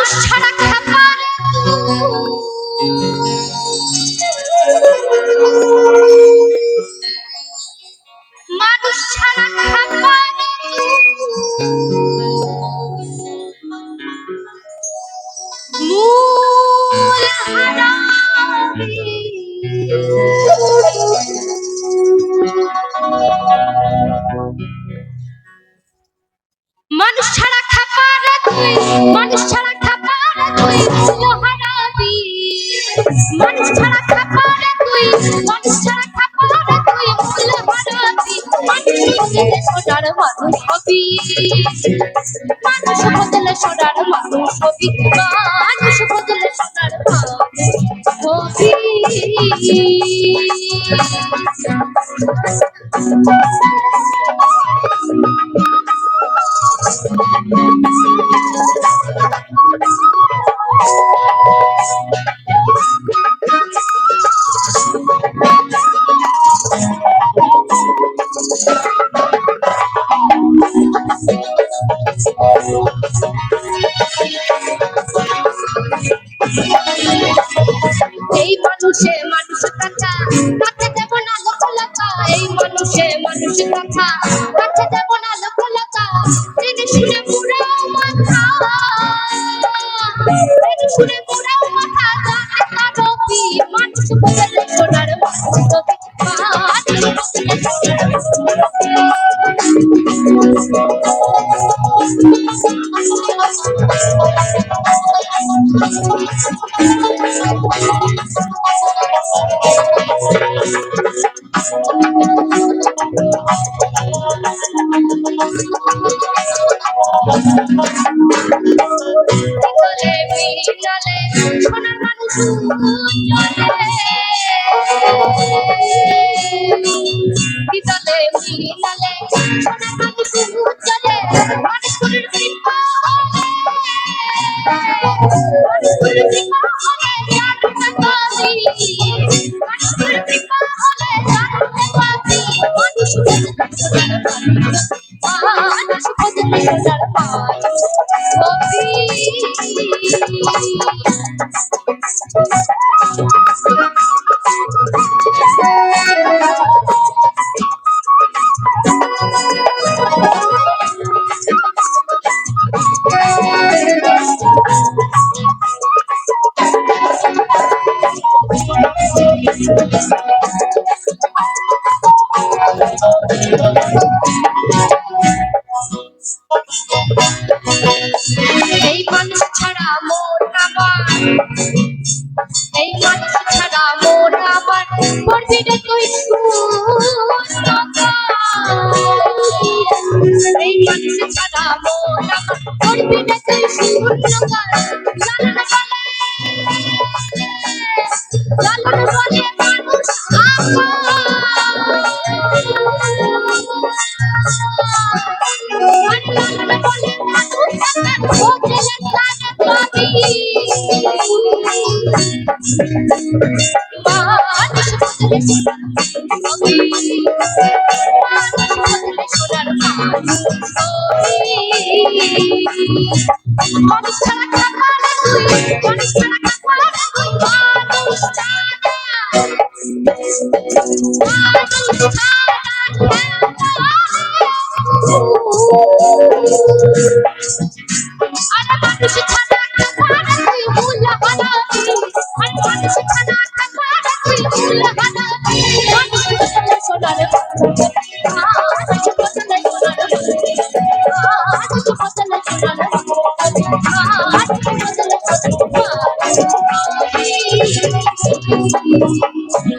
মানুষ ছাড়া খাবার মানুষ ছাড়া খাবার মূল হারাবি মানুষ ছাড়া খাবার তুই মানুষ ছাড়া খাবার তুই মূল হারাবি মানুষ ছাড়া খাবার তুই মানুষ ছাড়া খাবার তুই মূল হারাবি মানুষ বদলে সোনার মানুষ হবি মানুষ বদলে সোনার মানুষ হবি মানুষ বদলে সোনার মানুষ হবি এই মানুষে মানুষ কথা কাছে দেব না লোকলতা এই মানুষে মানুষ কথা কাছে দেব না লোকলতা জেনে শুনে পুরাও মাথা জেনে শুনে পুরাও মাথা জানে তারবি মানুষ বদলে সোনার মানুষ হবি মানুষ বদলে সোনার সোনার মানুষ চলে মিলালে সোনার মানুষ চলে মানুষের কৃপা মানুষের কৃপা হলে জানতে পাবি মানুষের কৃপা হলে জানতে পাবি মানুষ বদলে সোনার মানুষ বদলে সোনার মানুষ হবি এই মানুষ ছাড়া মন আমার এই মানুষ ছাড়া মন আমার পড়বি রে তুই এই মানুষ ছাড়া মন আমার পড়বি রে তুই লালন বলে মানুষ মানুষ ছাড়া খাবার তুই মানুষ ছাড়া খাবার তুই মানুষ ছাড়া আরে মানুষ ছাড়া খাবার তুই মূল হারাবি আরে মানুষ ছাড়া খাবার তুই মূল হারাবি মানুষ বদলে সোনার মানুষ বদলে সোনার মানুষ বদলে সোনার মানুষ বদলে সোনার